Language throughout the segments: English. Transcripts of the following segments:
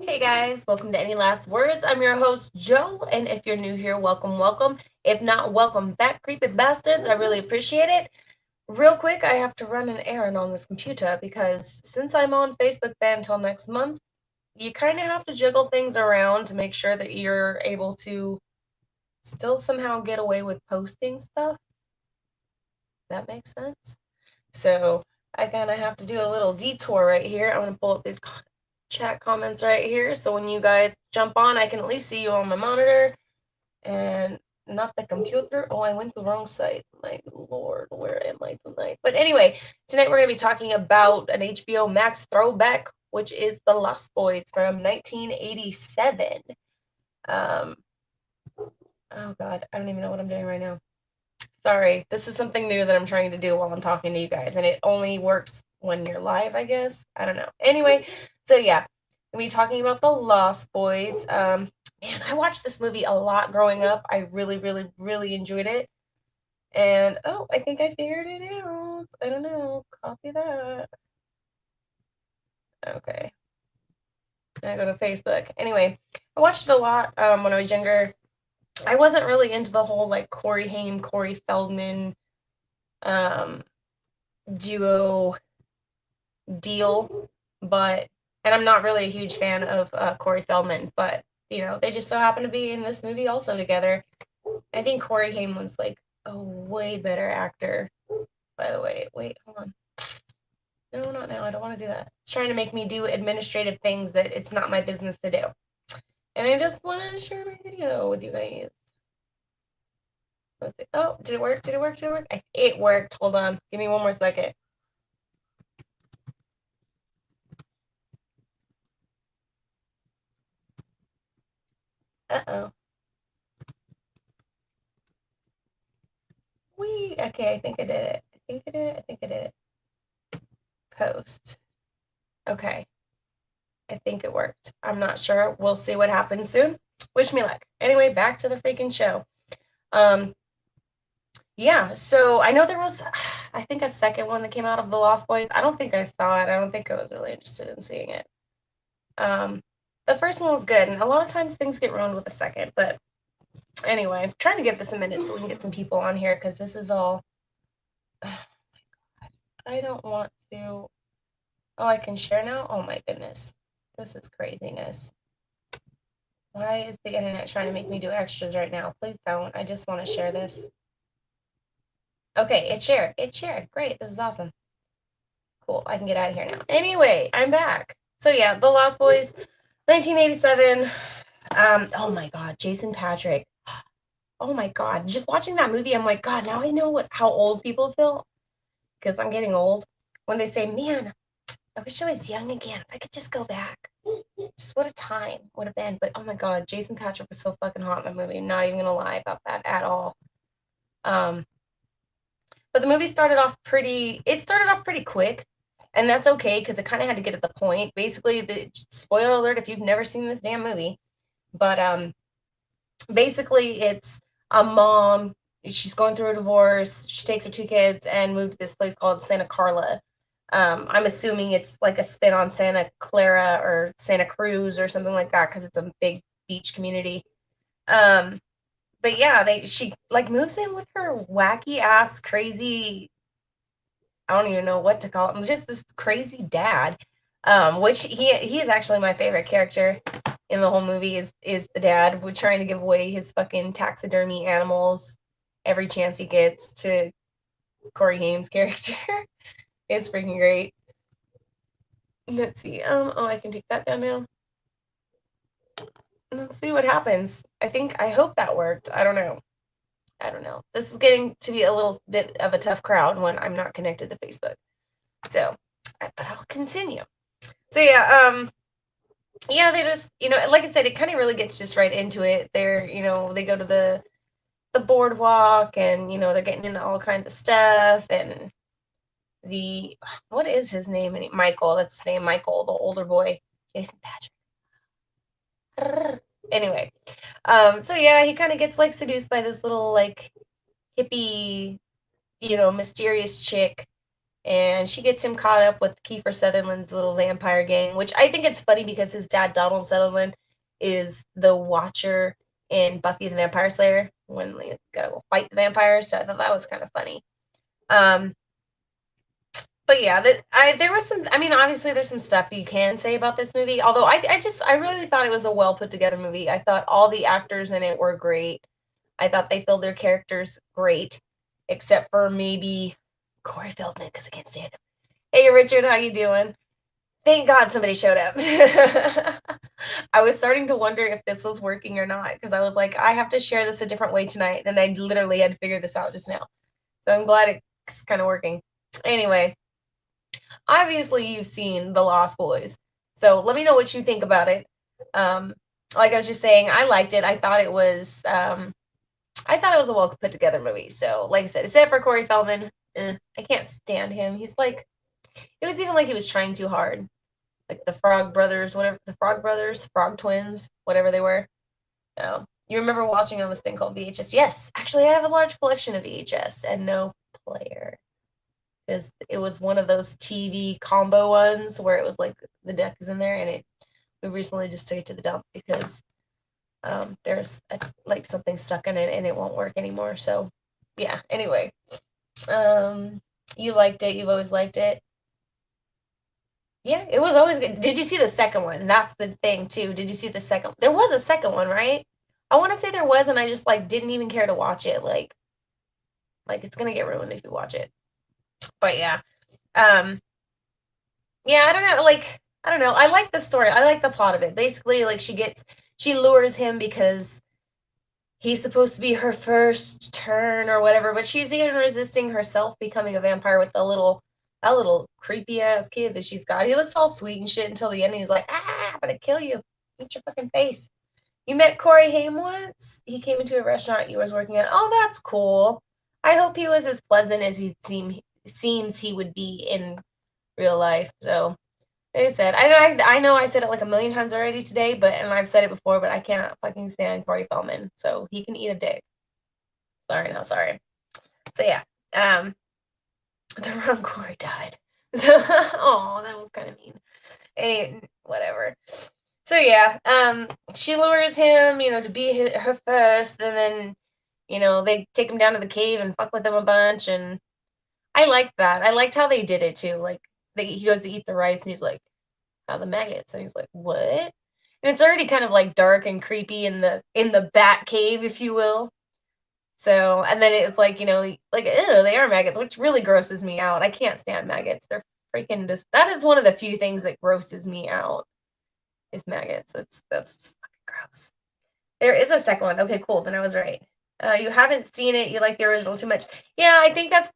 Hey guys, welcome to Any Last Words. I'm your host, Joe, and if you're new here, welcome, welcome. If not, welcome back, creepy bastards. I really appreciate it. Real quick, I have to run an errand on this computer because since I'm on Facebook ban till next month, you kind of have to jiggle things around to make sure that you're able to still somehow get away with posting stuff. That makes sense. So I kind of have to do a little detour right here. I'm going to pull up these chat comments right here. So when you guys jump on, I can at least see you on my monitor and not the computer. Oh, I went to the wrong site. My lord, where am I tonight? But anyway, tonight we're going to be talking about an HBO Max throwback, which is The Lost Boys from 1987. Um, oh God, I don't even know what I'm doing right now. Sorry, this is something new that I'm trying to do while I'm talking to you guys, and it only works when you're live, I guess. I don't know. Anyway, so yeah, we'll be talking about The Lost Boys. Man, I watched this movie a lot growing up. I really, really, really enjoyed it. And oh, I think I figured it out. I don't know. Copy that. Okay. I go to Facebook. Anyway, I watched it a lot when I was younger. I wasn't really into the whole like Corey Feldman um, duo deal, but and I'm not really a huge fan of Corey Feldman, but they just so happen to be in this movie also together. I think Corey Haim was like a way better actor. By the way, wait, hold on. No, not now. I don't want to do that. It's trying to make me do administrative things that it's not my business to do. And I just want to share my video with you guys. Let's see. Oh, did it work? Did it work? Did it work? It worked. Hold on. Give me one more second. Uh-oh. Okay, I think I did it. I think I did it. I think I did it. Post. Okay. I think it worked. I'm not sure. We'll see what happens soon. Wish me luck. Anyway, back to the freaking show. Um, yeah, so I know there was, I think, a second one that came out of The Lost Boys. I don't think I saw it. I don't think I was really interested in seeing it. Um, the first one was good, and a lot of times things get ruined with the second. But anyway, I'm trying to get this a minute so we can get some people on here because this is all. Oh my God. I don't want to. Oh, I can share now? Oh my goodness. This is craziness. Why is the internet trying to make me do extras right now? Please don't. I just want to share this. Okay, it shared. It shared. Great. This is awesome. Cool. I can get out of here now. Anyway, I'm back. So yeah, The Lost Boys, 1987. Oh my God, Jason Patrick. Oh my God, just watching that movie, I'm like, God, now I know how old people feel because I'm getting old. When they say, man, I wish I was young again. If I could just go back. Just what a time would have been. But oh my God, Jason Patrick was so fucking hot in the movie. I'm not even gonna lie about that at all. Um, but the movie started off pretty. It started off pretty quick, and that's okay because it kind of had to get to the point. Basically, the spoiler alert if you've never seen this damn movie. But basically, it's a mom. She's going through a divorce. She takes her two kids and moved to this place called Santa Carla. I'm assuming it's like a spin on Santa Clara or Santa Cruz or something like that because it's a big beach community. Um, but yeah, she like moves in with her wacky ass crazy. I don't even know what to call him. Just this crazy dad, which he is actually my favorite character in the whole movie is the dad. We're trying to give away his fucking taxidermy animals every chance he gets to Corey Haim's character. It's freaking great. Let's see. Oh, I can take that down now. Let's see what happens. I hope that worked. I don't know. I don't know. This is getting to be a little bit of a tough crowd when I'm not connected to Facebook. So, but I'll continue. So yeah, they just, like I said, it kind of really gets just right into it. They go to the boardwalk and, they're getting into all kinds of stuff and what is his name? Michael, that's his name, Michael, the older boy, Jason Patrick. Anyway, so yeah, he kind of gets like seduced by this little like hippie, mysterious chick, and she gets him caught up with Kiefer Sutherland's little vampire gang, which I think it's funny because his dad, Donald Sutherland, is the Watcher in Buffy the Vampire Slayer when they gotta go fight the vampires. So I thought that was kind of funny. But yeah, there was some. I mean, obviously, there's some stuff you can say about this movie. Although I really thought it was a well put together movie. I thought all the actors in it were great. I thought they filled their characters great, except for maybe Corey Feldman, because I can't stand him. Hey, Richard, how you doing? Thank God somebody showed up. I was starting to wonder if this was working or not, because I was like, I have to share this a different way tonight, and I literally had to figure this out just now. So I'm glad it's kind of working. Anyway, obviously you've seen The Lost Boys, so let me know what you think about it. Like I was just saying, I liked it. I thought it was a well put together movie. So, like I said, except for Corey Feldman, I can't stand him. He's like, it was even like he was trying too hard. Like the Frog Brothers, Frog Twins, whatever they were. You remember watching on this thing called VHS? Yes, actually, I have a large collection of VHS and no player. Because it was one of those TV combo ones where it was like the deck is in there, and we recently just took it to the dump because there's like something stuck in it and it won't work anymore. So yeah, anyway, you liked it. You've always liked it. Yeah, it was always good. Did you see the second one? That's the thing too. Did you see the second? There was a second one, right? I want to say there was, and I just like didn't even care to watch it. Like it's gonna get ruined if you watch it. But yeah, yeah, I don't know. Like, I don't know. I like the story. I like the plot of it. Basically, like she lures him because he's supposed to be her first turn or whatever, but she's even resisting herself becoming a vampire with that little creepy ass kid that she's got. He looks all sweet and shit until the end. And he's like, I'm gonna kill you. Eat your fucking face. You met Corey Haim once? He came into a restaurant you was working at. Oh, that's cool. I hope he was as pleasant as seems he would be in real life. So, like I said, I know I said it like a million times already today, and I've said it before, but I cannot fucking stand Corey Feldman. So he can eat a dick. Sorry, not sorry. So yeah, the wrong Corey died. Oh, that was kind of mean. Whatever. So yeah, she lures him, to be her first, and then, they take him down to the cave and fuck with him a bunch, and I liked that. I liked how they did it too. Like, he goes to eat the rice, and he's like, "How the maggots?" And he's like, "What?" And it's already kind of like dark and creepy in the bat cave, if you will. So, and then it's like, like, ew, they are maggots, which really grosses me out. I can't stand maggots. They're freaking that is one of the few things that grosses me out. Is maggots. That's just fucking gross. There is a second one. Okay, cool. Then I was right. You haven't seen it. You like the original too much. Yeah, I think that's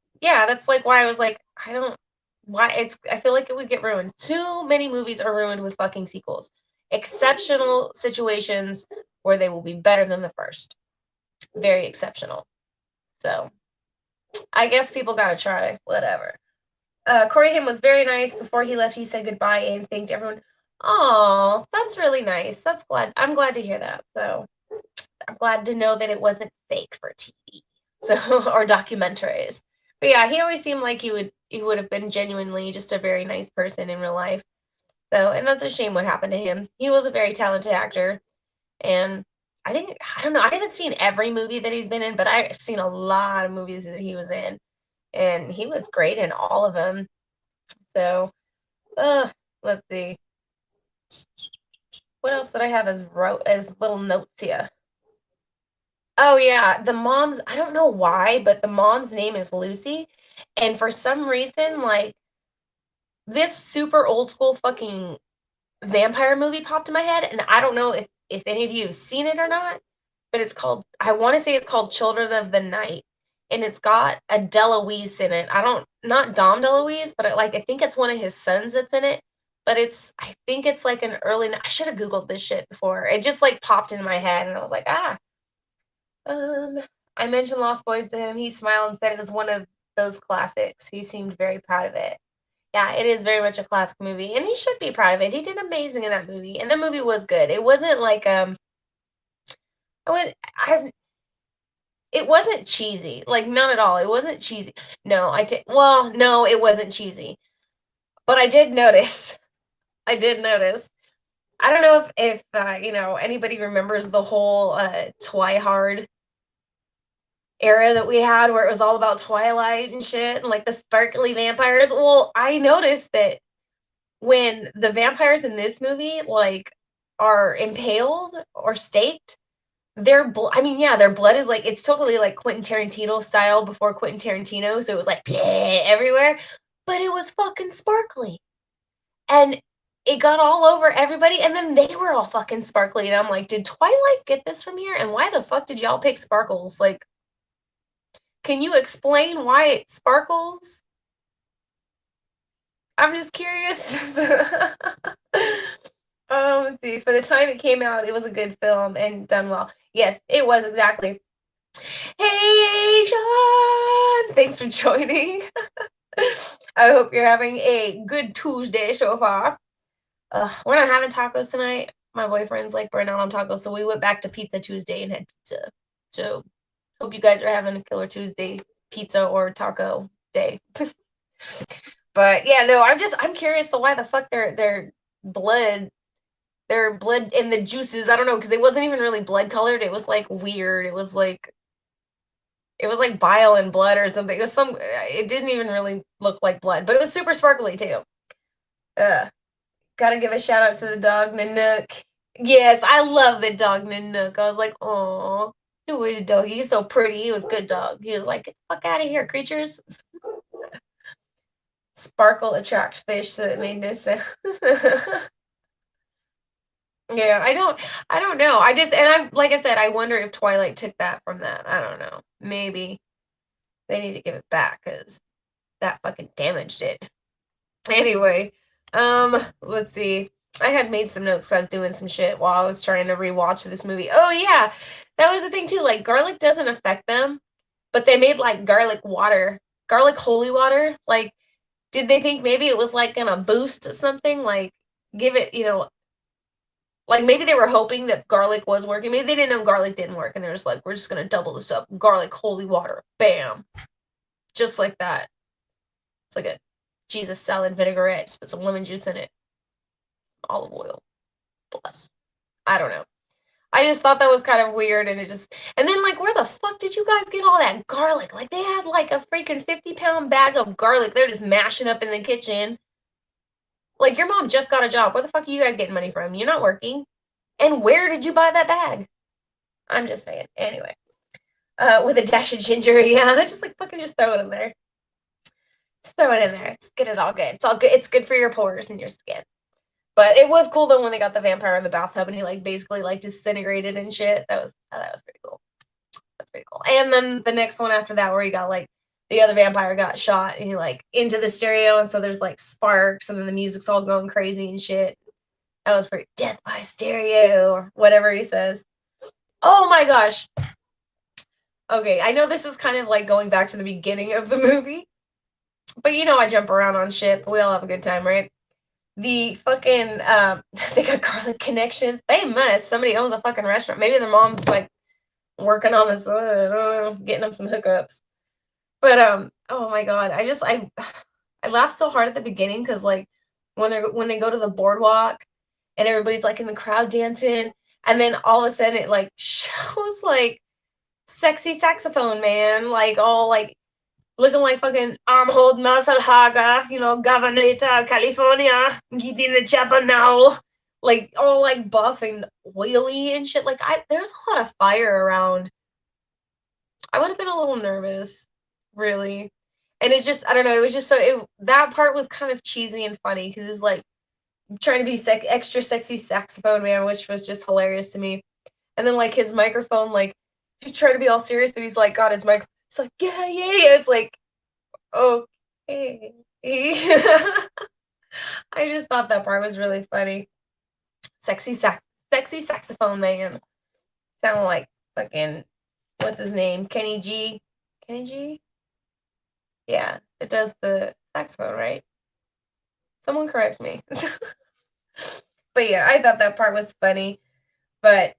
like why I was like, I feel like it would get ruined. Too many movies are ruined with fucking sequels. Exceptional situations where they will be better than the first. Very exceptional. So I guess people gotta try. Whatever. Corey Haim was very nice. Before he left, he said goodbye and thanked everyone. Oh, that's really nice. I'm glad to hear that. So I'm glad to know that it wasn't fake for TV. So or documentaries. But yeah, he always seemed like he would have been genuinely just a very nice person in real life. So, and that's a shame what happened to him. He was a very talented actor. And I don't know, I haven't seen every movie that he's been in, but I've seen a lot of movies that he was in. And he was great in all of them. So, let's see. What else did I have as little notes here? Oh yeah, the mom's, I don't know why, but the mom's name is Lucy. And for some reason, like, this super old school fucking vampire movie popped in my head, and I don't know if any of you have seen it or not, but I want to say it's called Children of the Night, and it's got a DeLuise in it. Not Dom DeLuise, but I think it's one of his sons that's in it, but I think it's like an early, I should have Googled this shit before. It just like popped into my head, and I was like, I mentioned Lost Boys to him. He smiled and said it was one of those classics. He seemed very proud of it. Yeah, it is very much a classic movie, and he should be proud of it. He did amazing in that movie, and the movie was good. It wasn't like it wasn't cheesy. Like, not at all. It wasn't cheesy. No, no, it wasn't cheesy. But I did notice. I did notice. I don't know if anybody remembers the whole Twihard era that we had where it was all about Twilight and shit and like the sparkly vampires. Well, I noticed that when the vampires in this movie like are impaled or staked, their blood is like, it's totally like Quentin Tarantino style before Quentin Tarantino, so it was like everywhere, but it was fucking sparkly. And it got all over everybody, and then they were all fucking sparkly, and I'm like, did Twilight get this from here? And why the fuck did y'all pick sparkles? Like, can you explain why it sparkles? I'm just curious. Let's see. For the time it came out, it was a good film and done well. Yes, it was, exactly. Hey, John! Thanks for joining. I hope you're having a good Tuesday so far. We're not having tacos tonight. My boyfriend's like burnt out on tacos, so we went back to Pizza Tuesday and had pizza. So hope you guys are having a killer Tuesday pizza or taco day. But yeah, no, I'm curious to why the fuck their blood in the juices, I don't know, because it wasn't even really blood colored. It was like weird. It was like bile and blood or something. It didn't even really look like blood, but it was super sparkly too. Gotta give a shout out to the dog Nanook. Yes, I love the dog Nanook. I was like, oh, the way the dog, he's so pretty. He was a good dog. He was like, get the fuck out of here, creatures. Sparkle attracts fish, so it made no sense. Yeah, I don't know. I'm like I said, I wonder if Twilight took that from that. I don't know. Maybe they need to give it back because that fucking damaged it. Anyway, let's see. I had made some notes because I was doing some shit while I was trying to rewatch this movie. Oh yeah, that was the thing too. Like, garlic doesn't affect them, but they made like garlic water, garlic holy water. Like, did they think maybe it was like gonna boost something? Like, give it, like maybe they were hoping that garlic was working. Maybe they didn't know garlic didn't work, and they're just like, we're just gonna double this up. Garlic holy water, bam, just like that. It's like a Jesus salad vinaigrette. Just put some lemon juice in it, olive oil, plus. I don't know. I just thought that was kind of weird, and then like, where the fuck did you guys get all that garlic? Like, they had like a freaking 50-pound bag of garlic. They're just mashing up in the kitchen. Like, your mom just got a job. Where the fuck are you guys getting money from? You're not working. And where did you buy that bag? I'm just saying. Anyway, with a dash of ginger, yeah, just like fucking just throw it in there. Just throw it in there. It's get it all good. It's all good. It's good for your pores and your skin. But it was cool though when they got the vampire in the bathtub and he like basically like disintegrated and shit. That was pretty cool. That's pretty cool. And then the next one after that, where he got like the other vampire got shot and he like into the stereo, and so there's like sparks and then the music's all going crazy and shit. That was pretty death by stereo or whatever he says. Oh my gosh. Okay, I know this is kind of like going back to the beginning of the movie, but I jump around on shit. We all have a good time, right? The fucking they got garlic connections. They must. Somebody owns a fucking restaurant. Maybe their mom's like working on this. I don't know, getting them some hookups. But oh my god, I laughed so hard at the beginning because like when they go to the boardwalk and everybody's like in the crowd dancing, and then all of a sudden it like shows like sexy saxophone man, like all like looking like fucking Armhold Masalhaga, Governor California, getting the chopper now, like all like buff and oily and shit. Like there's a lot of fire around. I would have been a little nervous, really. And it's just, I don't know, it was just that part was kind of cheesy and funny because it's like trying to be extra sexy saxophone man, which was just hilarious to me. And then like his microphone, like he's trying to be all serious, but he's like got his microphone. It's like, yeah. It's like, okay. I just thought that part was really funny. Sexy saxophone man. Sounded like fucking, what's his name? Kenny G? Yeah, it does the saxophone, right? Someone correct me. But yeah, I thought that part was funny. But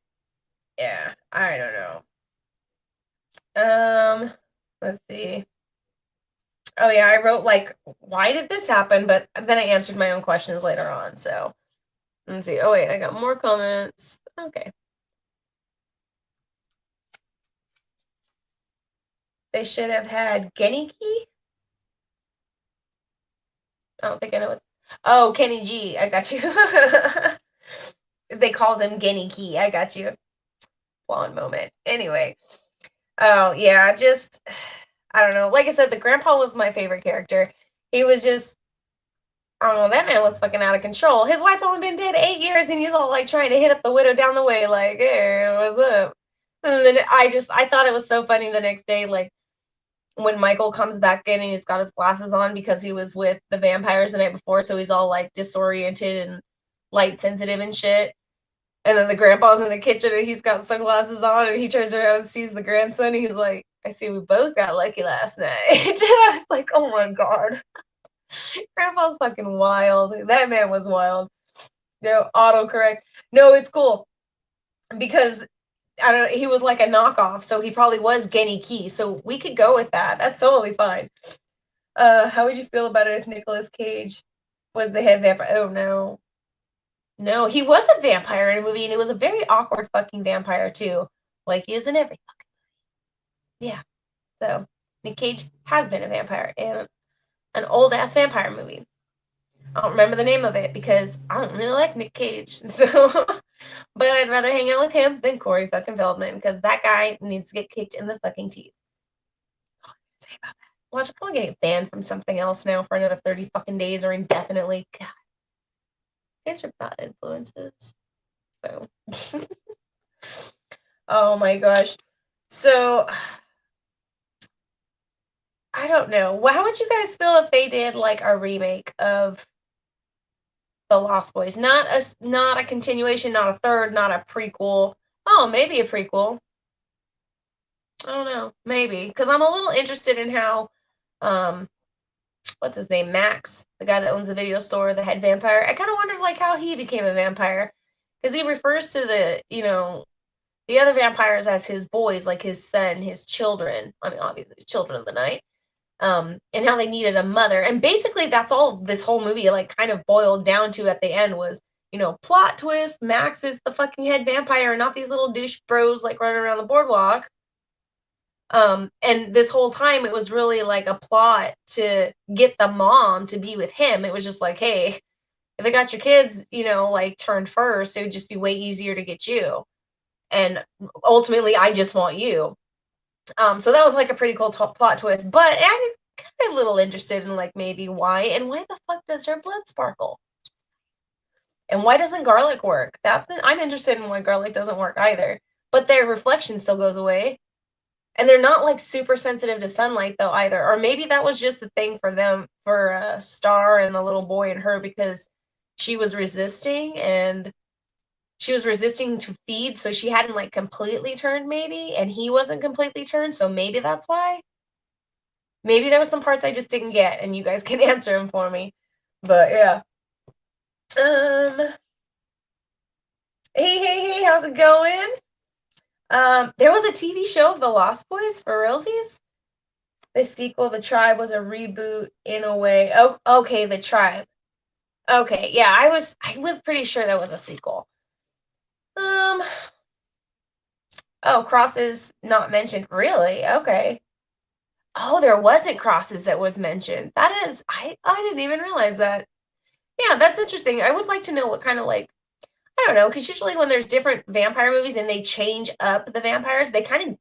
yeah, I don't know. Let's see. Oh yeah, I wrote like, why did this happen? But then I answered my own questions later on. So let's see. Oh wait, I got more comments. Okay. They should have had Geniki. I don't think I know what. Oh, Kenny G. I got you. They called him Geniki. I got you. Blonde moment. Anyway. Oh yeah, just I don't know. Like I said, the grandpa was my favorite character. He was just, I don't know, that man was fucking out of control. His wife only been dead 8 years, and he's all like trying to hit up the widow down the way, like, hey, what's up? And then I thought it was so funny the next day, like when Michael comes back in and he's got his glasses on because he was with the vampires the night before, so he's all like disoriented and light sensitive and shit. And then the grandpa's in the kitchen and he's got sunglasses on and he turns around and sees the grandson and he's like, I see we both got lucky last night. And I was like, oh my God. Grandpa's fucking wild. That man was wild. No, autocorrect. No, it's cool. Because I don't know, he was like a knockoff, so he probably was Genny Key. So we could go with that. That's totally fine. How would you feel about it if Nicolas Cage was the head vampire? Oh no. No, he was a vampire in a movie, and it was a very awkward fucking vampire too. Like he is in every fucking movie. Yeah. So Nick Cage has been a vampire in an old ass vampire movie. I don't remember the name of it because I don't really like Nick Cage. So but I'd rather hang out with him than Corey fucking Feldman because that guy needs to get kicked in the fucking teeth. Say about that. Watch, I'm probably getting banned from something else now for another 30 fucking days or indefinitely. God. These are bad influences. So oh my gosh. So I don't know. How would you guys feel if they did like a remake of The Lost Boys? Not a continuation, not a third, not a prequel. Oh, maybe a prequel. I don't know. Maybe. Because I'm a little interested in how what's his name? Max, the guy that owns the video store, the head vampire. I kind of wondered like how he became a vampire. Because he refers to the other vampires as his boys, like his son, his children. I mean, obviously, his children of the night. And how they needed a mother. And basically, that's all this whole movie, like, kind of boiled down to at the end was, plot twist, Max is the fucking head vampire, not these little douche bros, like, running around the boardwalk. And this whole time, it was really, like, a plot to get the mom to be with him. It was just like, hey, if they got your kids, like, turned first, it would just be way easier to get you. And ultimately, I just want you. So that was like a pretty cool plot twist, but I'm kind of a little interested in like maybe why the fuck does her blood sparkle? And why doesn't garlic work? I'm interested in why garlic doesn't work either. But their reflection still goes away. And they're not like super sensitive to sunlight though either. Or maybe that was just the thing for them, for Star and the little boy and her, because she was resisting to feed, so she hadn't like completely turned maybe, and he wasn't completely turned, so maybe that's why. Maybe there were some parts I just didn't get, and you guys can answer them for me. But yeah. Hey, how's it going? There was a TV show of The Lost Boys for realsies. The sequel, The Tribe, was a reboot in a way. Oh, okay, The Tribe. Okay, yeah, I was pretty sure that was a sequel. Oh, crosses not mentioned. Really? Okay. Oh, there wasn't crosses that was mentioned. That is, I didn't even realize that. Yeah, that's interesting. I would like to know what kind of like, I don't know, because usually when there's different vampire movies and they change up the vampires, they kind of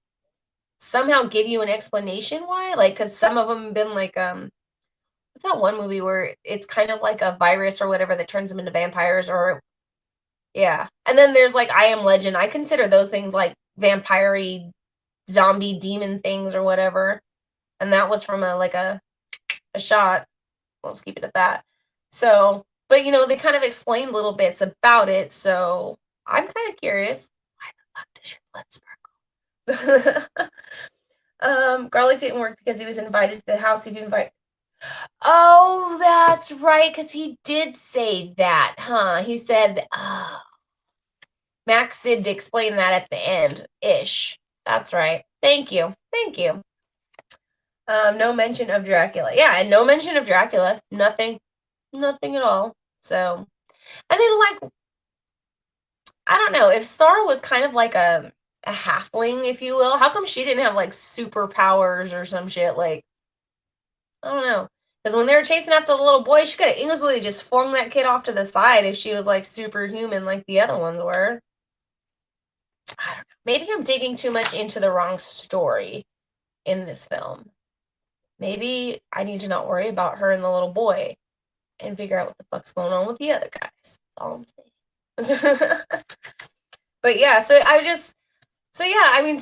somehow give you an explanation why. Like, because some of them have been like, what's that one movie where it's kind of like a virus or whatever that turns them into vampires or, yeah. And then there's like I Am Legend. I consider those things like vampire-y, zombie demon things or whatever. And that was from a shot. Let's keep it at that. So, but they kind of explained little bits about it. So I'm kind of curious. Why the fuck does your blood sparkle? Garlic didn't work because he was invited to the house. He'd invited. Oh, that's right. Because he did say that, huh? He said, Max did explain that at the end ish. That's right. Thank you. No mention of Dracula. Yeah, and no mention of Dracula. Nothing at all. So, and then like, I don't know, if Sarah was kind of like a halfling, if you will, how come she didn't have like superpowers or some shit? Like, I don't know. Because when they were chasing after the little boy, she could have easily just flung that kid off to the side if she was like superhuman like the other ones were. I don't know. Maybe I'm digging too much into the wrong story in this film. Maybe I need to not worry about her and the little boy and figure out what the fuck's going on with the other guys. That's all I'm saying. But yeah, I mean,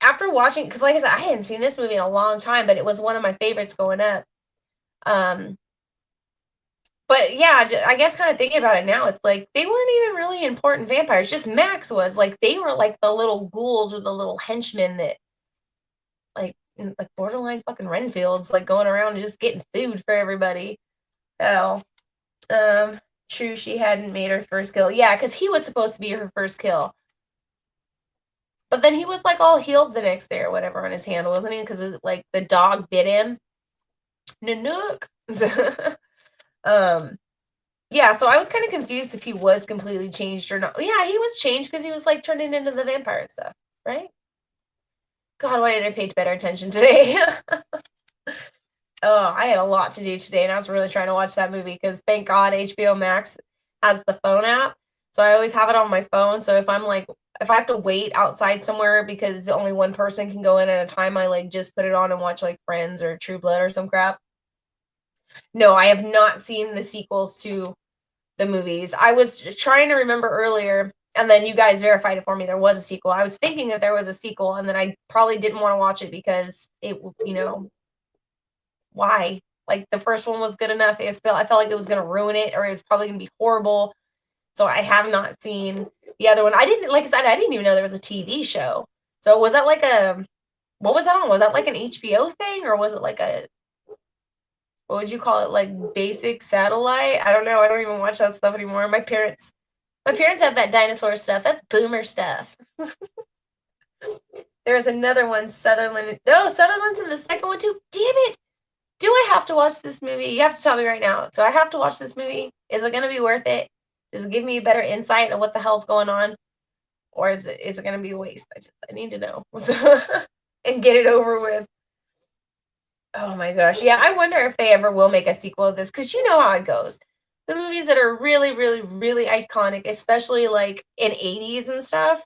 after watching, because like I said, I hadn't seen this movie in a long time, but it was one of my favorites going up. But yeah, I guess kind of thinking about it now, it's like they weren't even really important vampires. Just Max was. Like, they were like the little ghouls or the little henchmen that, like borderline fucking Renfields, like going around and just getting food for everybody. So, true, she hadn't made her first kill. Yeah, because he was supposed to be her first kill. But then he was like all healed the next day or whatever on his hand, wasn't he? Because like the dog bit him. Nanook. Yeah, so I was kind of confused if he was completely changed or not. Yeah, he was changed because he was like turning into the vampire and stuff, right? God, why didn't I pay better attention today? Oh, I had a lot to do today, and I was really trying to watch that movie because thank God HBO Max has the phone app. So I always have it on my phone. So if I have to wait outside somewhere because only one person can go in at a time, I like just put it on and watch like Friends or True Blood or some crap. No, I have not seen the sequels to the movies. I was trying to remember earlier, and then you guys verified it for me. There was a sequel. I was thinking that there was a sequel, and then I probably didn't want to watch it because it, why? Like, the first one was good enough. I felt like it was going to ruin it, or it was probably going to be horrible. So I have not seen the other one. I didn't, like I said, I didn't even know there was a TV show. So was that like what was that on? Was that like an HBO thing, or was it like what would you call it? Like basic satellite? I don't know. I don't even watch that stuff anymore. My parents have that dinosaur stuff. That's boomer stuff. There's another one, Sutherland. No, Sutherland's in the second one too. Damn it. Do I have to watch this movie? You have to tell me right now. Do I have to watch this movie? Is it going to be worth it? Does it give me a better insight of what the hell's going on? Or is it going to be a waste? I need to know. And get it over with. Oh my gosh. Yeah, I wonder if they ever will make a sequel of this, because you know how it goes. The movies that are really, really, really iconic, especially like in 80s and stuff,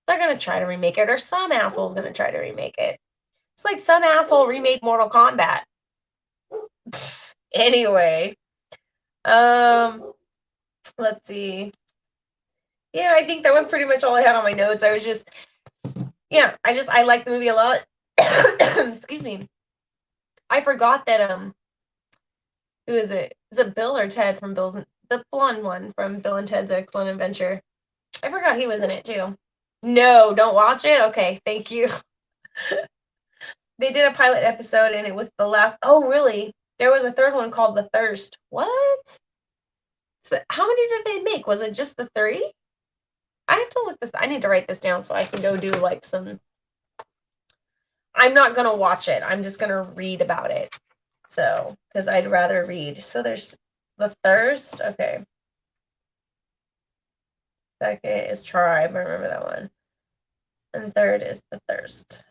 they're going to try to remake it, or some asshole's going to try to remake it. It's like some asshole remade Mortal Kombat. Anyway, let's see. Yeah, I think that was pretty much all I had on my notes. I like the movie a lot. Excuse me. I forgot that who is it? Is it Bill or Ted from the blonde one from Bill and Ted's Excellent Adventure? I forgot he was in it too. No, don't watch it? Okay, thank you. They did a pilot episode and it was the last. Oh, really? There was a third one called The Thirst. What? So how many did they make? Was it just the 3? I have to look this. I need to write this down so I can go do like some. I'm not going to watch it. I'm just going to read about it. So, because I'd rather read. So there's The Thirst. Okay. Second is Tribe. I remember that one. And third is The Thirst.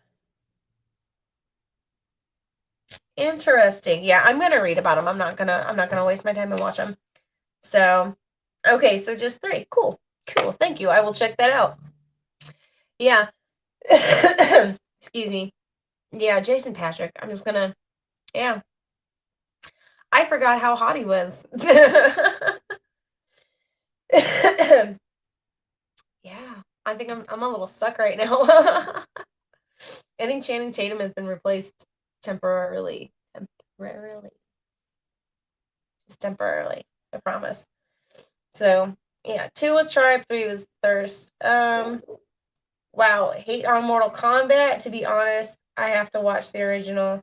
Interesting. Yeah, I'm going to read about them. I'm not going to waste my time and watch them. So, okay, so just 3. Cool. Thank you. I will check that out. Yeah. Excuse me. Yeah, Jason Patrick. I'm just gonna, yeah. I forgot how hot he was. Yeah, I think I'm a little stuck right now. I think Channing Tatum has been replaced temporarily. Just temporarily, I promise. So, yeah, 2 was Tribe, 3 was Thirst. Wow, hate on Mortal Kombat. To be honest, I have to watch the original.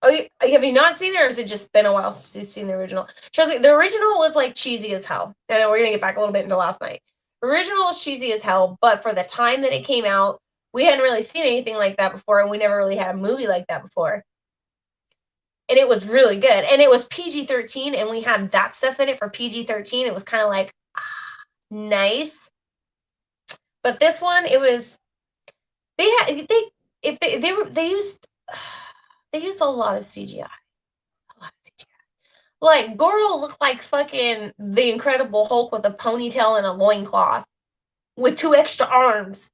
Oh, have you not seen it, or has it just been a while since you've seen the original? Trust me, the original was like cheesy as hell. I know we're gonna get back a little bit into last night. The original was cheesy as hell, but for the time that it came out, we hadn't really seen anything like that before, and we never really had a movie like that before. And it was really good. And it was PG-13, and we had that stuff in it for PG-13. It was kind of like, nice. But this one, it was, they used a lot of CGI. A lot of CGI. Like, Goro looked like fucking the Incredible Hulk with a ponytail and a loincloth with 2 extra arms.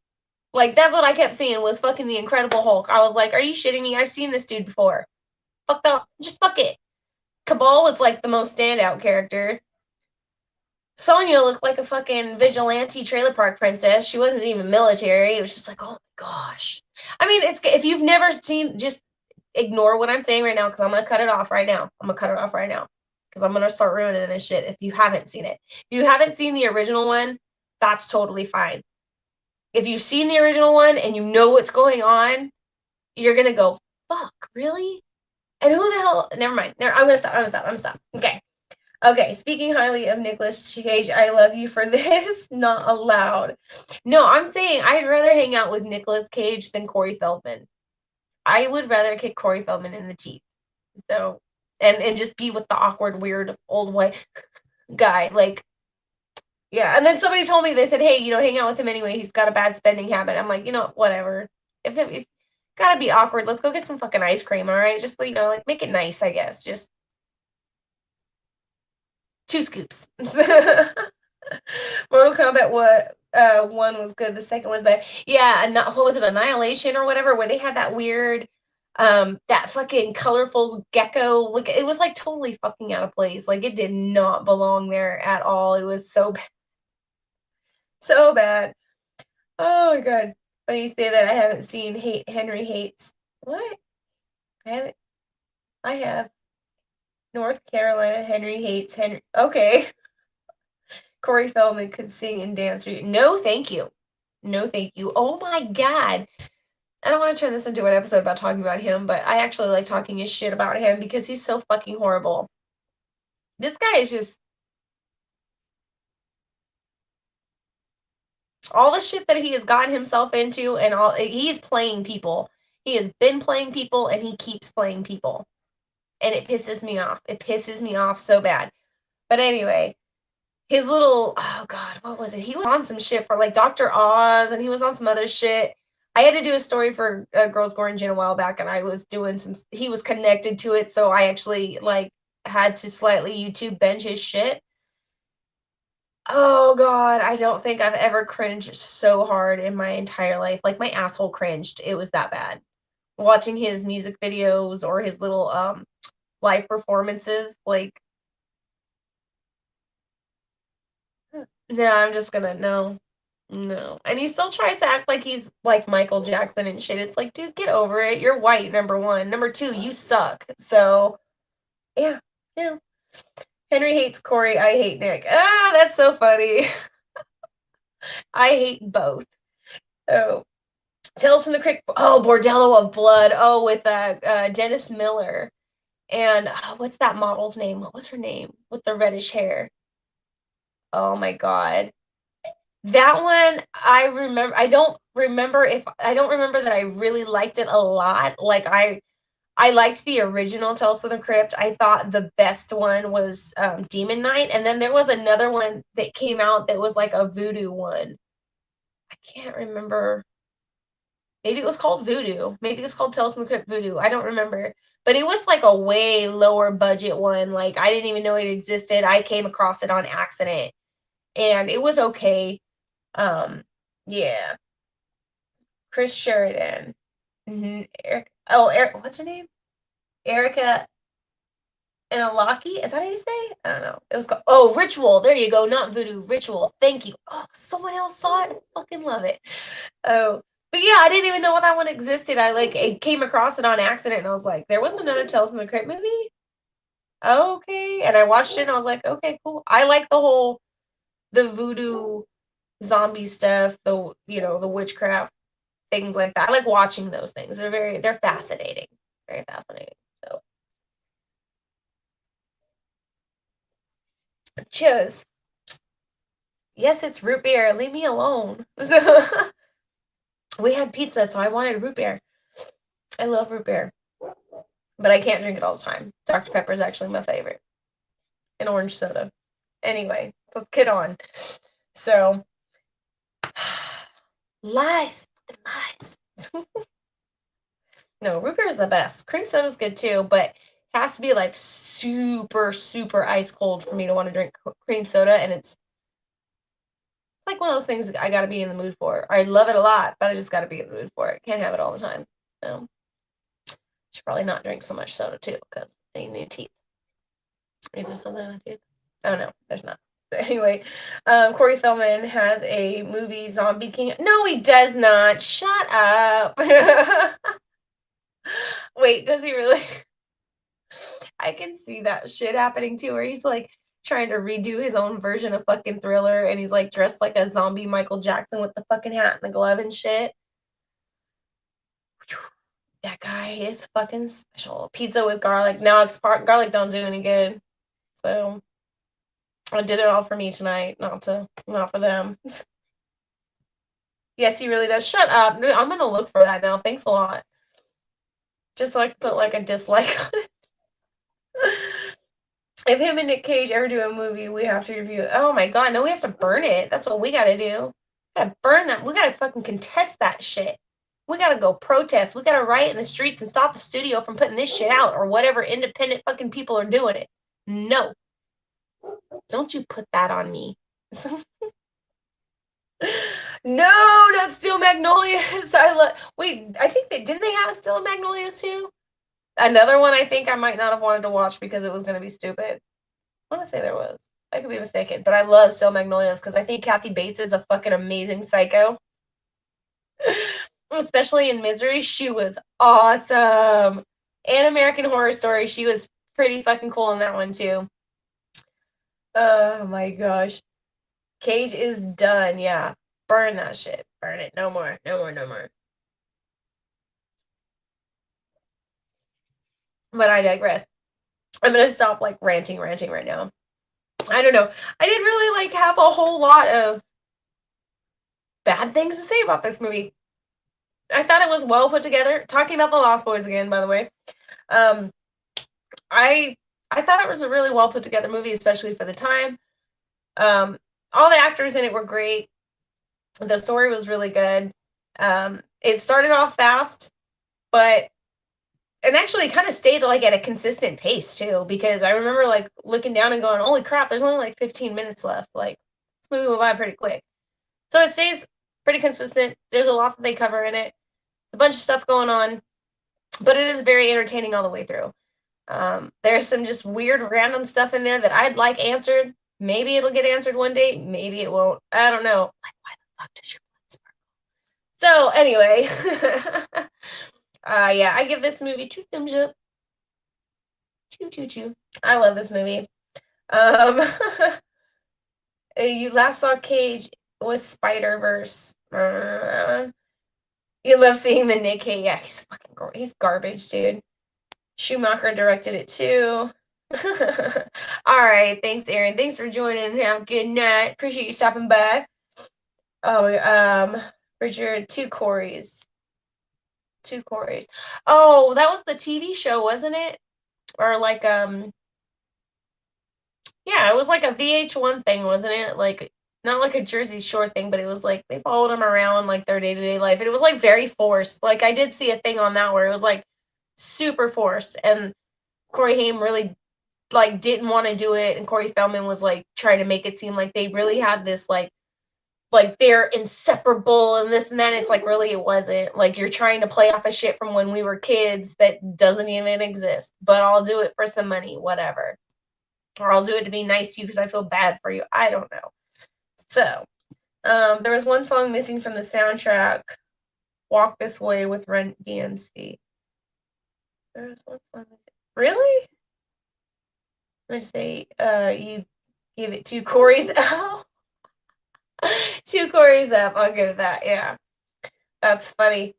Like, that's what I kept seeing was fucking the Incredible Hulk. I was like, are you shitting me? I've seen this dude before. Fuck up. Just fuck it. Cabal is like the most standout character. Sonya looked like a fucking vigilante trailer park princess. She wasn't even military. It was just like, oh my gosh. I mean, it's if you've never seen, just ignore what I'm saying right now because I'm gonna cut it off right now. Because I'm gonna start ruining this shit if you haven't seen it. If you haven't seen the original one, that's totally fine. If you've seen the original one and you know what's going on, you're gonna go, fuck, really? And who the hell? Never mind. I'm gonna stop. Okay. Speaking highly of Nicolas Cage, I love you for this. Not allowed. No, I'm saying I'd rather hang out with Nicolas Cage than Corey Feldman. I would rather kick Corey Feldman in the teeth. So, and just be with the awkward, weird old white guy. Like, yeah. And then somebody told me, they said, hey, hang out with him anyway. He's got a bad spending habit. I'm like, whatever. If gotta be awkward, let's go get some fucking ice cream, all right? Just, like, make it nice, I guess. Just 2 scoops. Mortal Kombat 1 was good. The second was bad. Yeah, what was it, Annihilation or whatever, where they had that weird, that fucking colorful gecko. Look, it was like totally fucking out of place. Like it did not belong there at all. It was so bad. So bad. Oh my god. When you say that, I haven't seen Henry Hates. What? I have. North Carolina, Henry Hates Henry. Okay. Corey Feldman could sing and dance. No, thank you. No, thank you. Oh my god. I don't want to turn this into an episode about talking about him, but I actually like talking his shit about him because he's so fucking horrible. This guy is just all the shit that he has gotten himself into, and he's playing people. He has been playing people, and he keeps playing people. And it pisses me off. It pisses me off so bad. But anyway, his little, oh god, what was it? He was on some shit for like Dr. Oz, and he was on some other shit. I had to do a story for Girls Gore Gin a while back, and I was doing he was connected to it, so I actually like had to slightly YouTube bench his shit. Oh god, I don't think I've ever cringed so hard in my entire life. Like my asshole cringed. It was that bad. Watching his music videos or his little live performances, like no, I'm just gonna no. And he still tries to act like he's like Michael Jackson and shit. It's like, dude, get over it. You're white, number one. Number two, you suck. So yeah. Henry hates Corey, I hate Nick. Ah, that's so funny. I hate both. Oh. Tales from the Crypt. Oh, Bordello of Blood. Oh, with Dennis Miller. And what's that model's name? What was her name? With the reddish hair. Oh my god. That one, I remember. I don't remember that I really liked it a lot. Like I liked the original Tales from the Crypt. I thought the best one was Demon Knight, and then there was another one that came out that was like a voodoo one. I can't remember. Maybe it was called Voodoo. Maybe it was called Tales from the Crypt Voodoo. I don't remember. But it was like a way lower budget one. Like I didn't even know it existed. I came across it on accident. And it was okay. Yeah. Chris Sheridan. Eric. Oh, Eric. What's her name? Erica Inalaki. Is that how you say it? I don't know. It was called Ritual. There you go. Not Voodoo. Ritual. Thank you. Oh, someone else saw it. I fucking love it. Oh, but yeah, I didn't even know that one existed. I came across it on accident, and I was like, there was another Tales from the Crypt movie. Okay, and I watched it, and I was like, okay, cool. I like the voodoo zombie stuff, the witchcraft things like that. I like watching those things. They're fascinating, very fascinating. So, cheers. Yes, it's root beer. Leave me alone. we had pizza, so I wanted root beer. I love root beer, but I can't drink it all the time. Dr. Pepper is actually my favorite. And orange soda. Anyway, let's get on. So, lies. No, root beer is the best. Cream soda is good too, but it has to be like super, super ice cold for me to want to drink cream soda. And it's like one of those things I got to be in the mood for. I love it a lot, but I just got to be in the mood for it. Can't have it all the time. Should probably not drink so much soda too, because I need new teeth. Is there something in my teeth? Oh no, there's not. But anyway, Corey Feldman has a movie, Zombie King. No, he does not. Shut up. Wait, does he really? I can see that shit happening too, where he's like trying to redo his own version of fucking Thriller, and he's like dressed like a zombie Michael Jackson with the fucking hat and the glove and shit. That guy is fucking special. Pizza with garlic. No, garlic don't do any good. So I did it all for me tonight, not for them. Yes, he really does. Shut up. I'm gonna look for that now. Thanks a lot. Just so I can put like a dislike on it. If him and Nick Cage ever do a movie, we have to review it. Oh my god, no, we have to burn it. That's what we gotta do. We gotta burn that. We gotta fucking contest that shit. We gotta go protest. We gotta riot in the streets and stop the studio from putting this shit out or whatever independent fucking people are doing it. No. Don't you put that on me. No, not Steel Magnolias. Wait, I think didn't they have a Steel Magnolias too? Another one I think I might not have wanted to watch because it was going to be stupid. I want to say there was. I could be mistaken, but I love Steel Magnolias because I think Kathy Bates is a fucking amazing psycho. Especially in Misery, she was awesome. And American Horror Story, she was pretty fucking cool in that one too. Oh my gosh. Cage is done, yeah. Burn that shit. Burn it. No more. No more. No more. But I digress. I'm gonna stop like ranting right now. I don't know. I didn't really like have a whole lot of bad things to say about this movie. I thought it was well put together. Talking about the Lost Boys again, by the way. I thought it was a really well put together movie, especially for the time. All the actors in it were great. The story was really good. It started off fast, but and actually kind of stayed like at a consistent pace too, because I remember like looking down and going, holy crap, there's only like 15 minutes left. Like this movie will by pretty quick. So it stays pretty consistent. There's a lot that they cover in it. A bunch of stuff going on, but it is very entertaining all the way through. There's some just weird random stuff in there that I'd like answered. Maybe it'll get answered one day. Maybe it won't. I don't know. Like, why the fuck does your blood sparkle? So anyway, yeah, I give this movie 2 thumbs up. Choo. I love this movie. You last saw Cage was Spider-Verse. You love seeing the Nick Cage. Yeah, he's garbage, dude. Schumacher directed it too. All right, thanks, Aaron. Thanks for joining. Have a good night. Appreciate you stopping by. Oh, Richard, 2 Corys. 2 Corys. Oh, that was the TV show, wasn't it? Or like yeah, it was like a VH1 thing, wasn't it? Like not like a Jersey Shore thing, but it was like they followed him around like their day-to-day life. And it was like very forced. Like I did see a thing on that where it was like super forced, and Corey Haim really like didn't want to do it, and Corey Feldman was like trying to make it seem like they really had this like they're inseparable and this and that. It's like really it wasn't. Like you're trying to play off of shit from when we were kids that doesn't even exist. But I'll do it for some money, whatever. Or I'll do it to be nice to you because I feel bad for you. I don't know. So, there was one song missing from the soundtrack, Walk This Way with Run DMC. There was one song missing. Really? Let me say, you give it 2 Corys. Oh, 2 Corys up. I'll give that. Yeah. That's funny.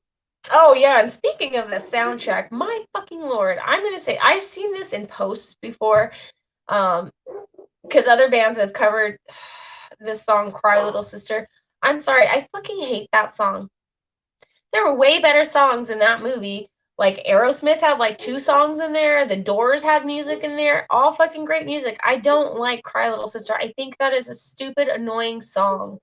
Oh, yeah. And speaking of the soundtrack, my fucking Lord, I'm going to say, I've seen this in posts before. Because other bands have covered this song, Cry Little Sister. I'm sorry, I fucking hate that song. There were way better songs in that movie. Like Aerosmith had like 2 songs in there. The Doors had music in there. All fucking great music. I don't like Cry Little Sister. I think that is a stupid, annoying song.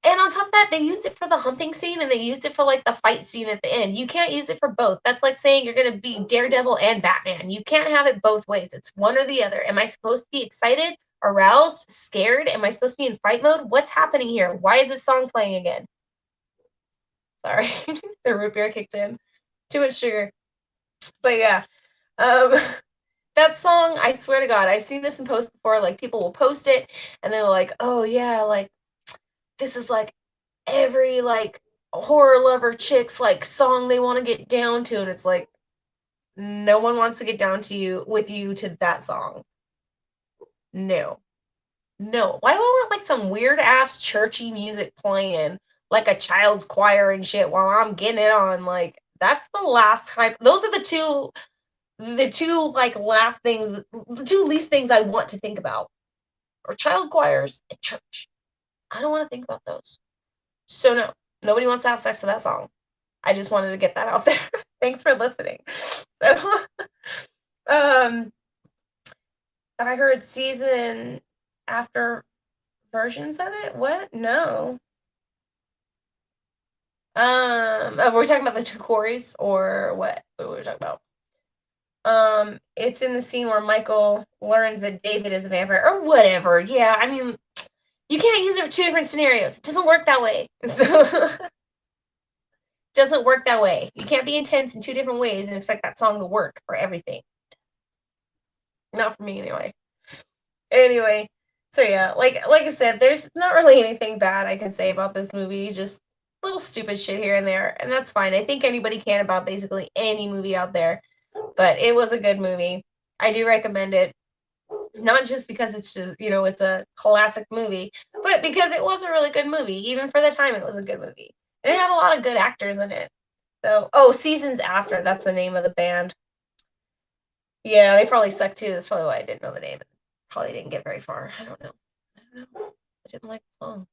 And on top of that, they used it for the humping scene and they used it for like the fight scene at the end. You can't use it for both. That's like saying you're going to be Daredevil and Batman. You can't have it both ways. It's one or the other. Am I supposed to be excited, aroused, scared? Am I supposed to be in fight mode? What's happening here? Why is this song playing again? Sorry, the root beer kicked in. Too much sugar. But yeah, that song, I swear to God, I've seen this in posts before. Like, people will post it and they're like, oh yeah, like, this is like every like horror lover chick's like song they want to get down to, and it's like, no one wants to get down to you with you to that song. No. Why do I want like some weird ass churchy music playing like a child's choir and shit while I'm getting it on? Like, that's the last time. Those are the two like last things, the two least things I want to think about, or child choirs and church. I don't want to think about those. So no, nobody wants to have sex to that song. I just wanted to get that out there. Thanks for listening. So, have I heard season after versions of it? What? No. Are we talking about the 2 Coreys or what? What were we talking about? It's in the scene where Michael learns that David is a vampire or whatever. Yeah, I mean, you can't use it for 2 different scenarios. It doesn't work that way. Doesn't work that way. You can't be intense in 2 different ways and expect that song to work for everything. Not for me anyway. Anyway, so yeah, like I said, there's not really anything bad I can say about this movie. Just little stupid shit here and there, and that's fine. I think anybody can about basically any movie out there. But it was a good movie. I do recommend it. Not just because it's just, it's a classic movie, but because it was a really good movie. Even for the time, it was a good movie. And it had a lot of good actors in it. So, Seasons After, that's the name of the band. Yeah, they probably suck too. That's probably why I didn't know the name. Probably didn't get very far. I don't know. I didn't like the song.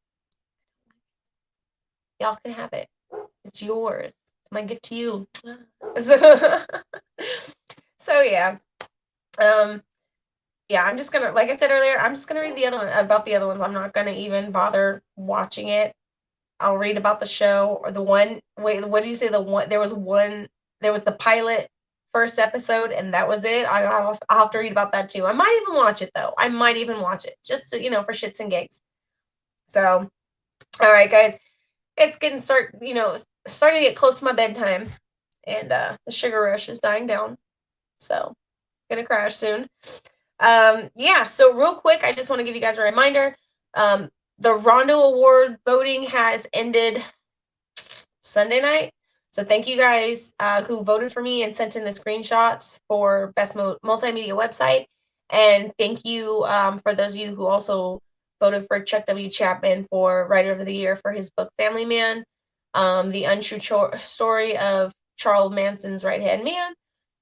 Y'all can have it. It's yours. It's my gift to you. So yeah. Yeah, I'm just gonna, like I said earlier, I'm just gonna read the other one about the other ones. I'm not gonna even bother watching it. I'll read about the show or the one. Wait, what did you say? The one there was the pilot first episode, and that was it. I'll have to read about that too. I might even watch it though. I might even watch it just to, for shits and gigs. So, all right, guys, it's starting to get close to my bedtime, and the sugar rush is dying down. So, gonna crash soon. Yeah, so real quick, I just want to give you guys a reminder. The Rondo Award voting has ended Sunday night. So thank you guys who voted for me and sent in the screenshots for Best Multimedia Website. And thank you for those of you who also voted for Chuck W. Chapman for Writer of the Year for his book Family Man, the untrue story of Charles Manson's Right-Hand Man.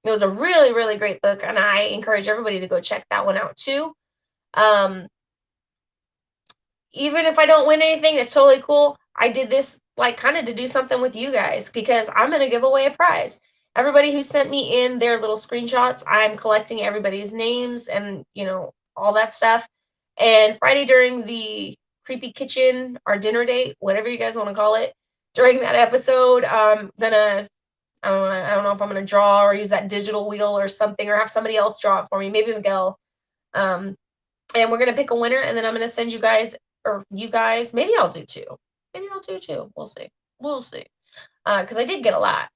It was a really, really great book, and I encourage everybody to go check that one out too. Even if I don't win anything, that's totally cool. I did this like kind of to do something with you guys because I'm going to give away a prize. Everybody who sent me in their little screenshots, I'm collecting everybody's names and, all that stuff. And Friday during the Creepy Kitchen, our dinner date, whatever you guys want to call it, during that episode, I'm going to I don't know if I'm going to draw or use that digital wheel or something, or have somebody else draw it for me, maybe Miguel. And we're going to pick a winner, and then I'm going to send you guys, maybe I'll do 2. We'll see. Because I did get a lot.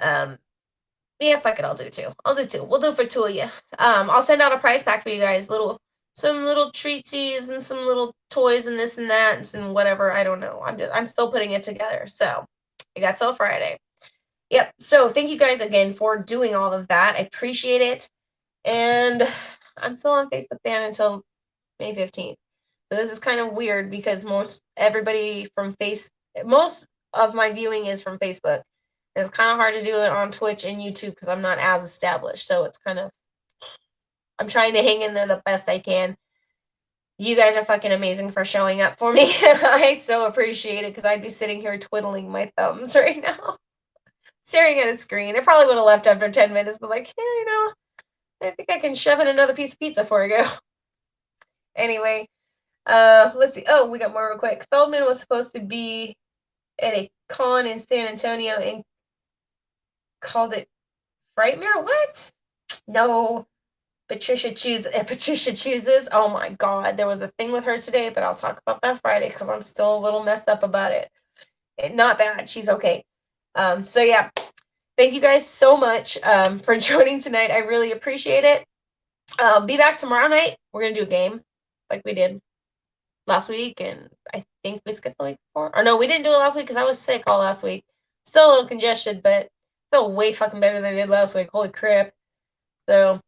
Yeah, fuck it, I'll do 2. We'll do it for 2 of you. I'll send out a prize pack for you guys, some little treatsies and some little toys and this and that and some whatever. I don't know. I'm still putting it together. So I got till Friday. Yep. So thank you guys again for doing all of that. I appreciate it. And I'm still on Facebook ban until May 15th. So this is kind of weird because most of my viewing is from Facebook. And it's kind of hard to do it on Twitch and YouTube because I'm not as established. So it's I'm trying to hang in there the best I can. You guys are fucking amazing for showing up for me. I so appreciate it because I'd be sitting here twiddling my thumbs right now, staring at a screen. I probably would have left after 10 minutes, but like, yeah, I think I can shove in another piece of pizza before I go. Anyway, let's see. Oh, we got more real quick. Feldman was supposed to be at a con in San Antonio and called it Frightmare. What? No. Patricia chooses. Oh my God, there was a thing with her today, but I'll talk about that Friday because I'm still a little messed up about it. Not bad. She's okay. So yeah, thank you guys so much for joining tonight. I really appreciate it. Be back tomorrow night. We're gonna do a game like we did last week, and I think we skipped the week before. Or no, we didn't do it last week because I was sick all last week. Still a little congested, but felt way fucking better than I did last week. Holy crap. So,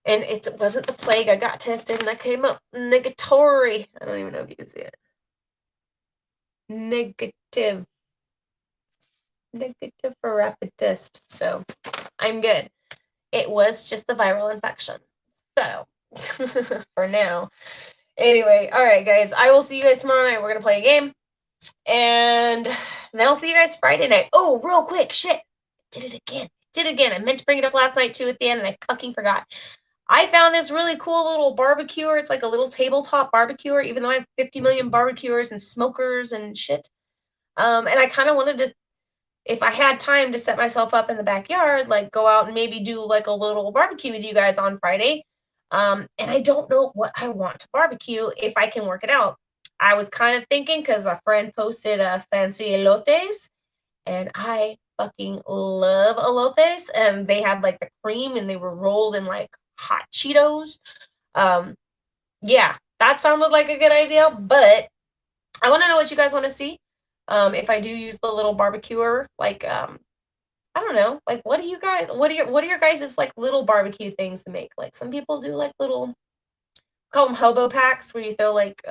and it wasn't the plague. I got tested and I came up negatory. I don't even know if you can see it. Negative for rapid test. So I'm good. It was just the viral infection. So for now. Anyway, all right, guys. I will see you guys tomorrow night. We're going to play a game. And then I'll see you guys Friday night. Oh, real quick. Shit. Did it again. I meant to bring it up last night too at the end and I fucking forgot. I found this really cool little barbecuer. It's like a little tabletop barbecuer, even though I have 50 million barbecuers and smokers and shit. And I kind of wanted to, if I had time to set myself up in the backyard, like go out and maybe do like a little barbecue with you guys on Friday. And I don't know what I want to barbecue if I can work it out. I was kind of thinking because a friend posted fancy elotes, and I fucking love elotes, and they had like the cream and they were rolled in like hot Cheetos. Yeah, that sounded like a good idea, but I want to know what you guys want to see. If I do use the little barbecuer, like I don't know, like what are your guys' like little barbecue things to make? Like some people do like little, call them hobo packs, where you throw like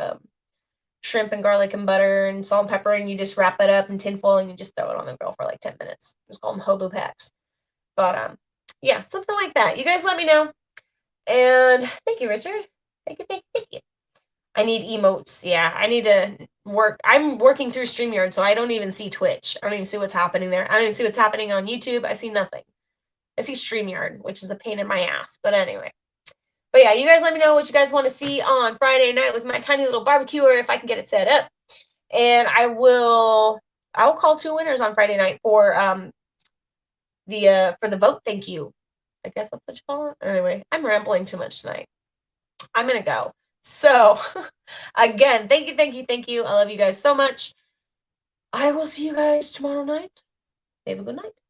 shrimp and garlic and butter and salt and pepper, and you just wrap it up in tinfoil and you just throw it on the grill for like 10 minutes. Just call them hobo packs. But yeah, something like that. You guys let me know. And thank you, Richard. Thank you. I need emotes. Yeah, I need to work. I'm working through StreamYard, so I don't even see Twitch. I don't even see what's happening there. I don't even see what's happening on YouTube. I see nothing. I see StreamYard, which is a pain in my ass. But anyway. But yeah, you guys let me know what you guys want to see on Friday night with my tiny little barbecuer if I can get it set up. And I will call 2 winners on Friday night for the vote. Thank you. I guess that's what you call it. Anyway, I'm rambling too much tonight. I'm gonna go. So again, thank you. I love you guys so much. I will see you guys tomorrow night. Have a good night.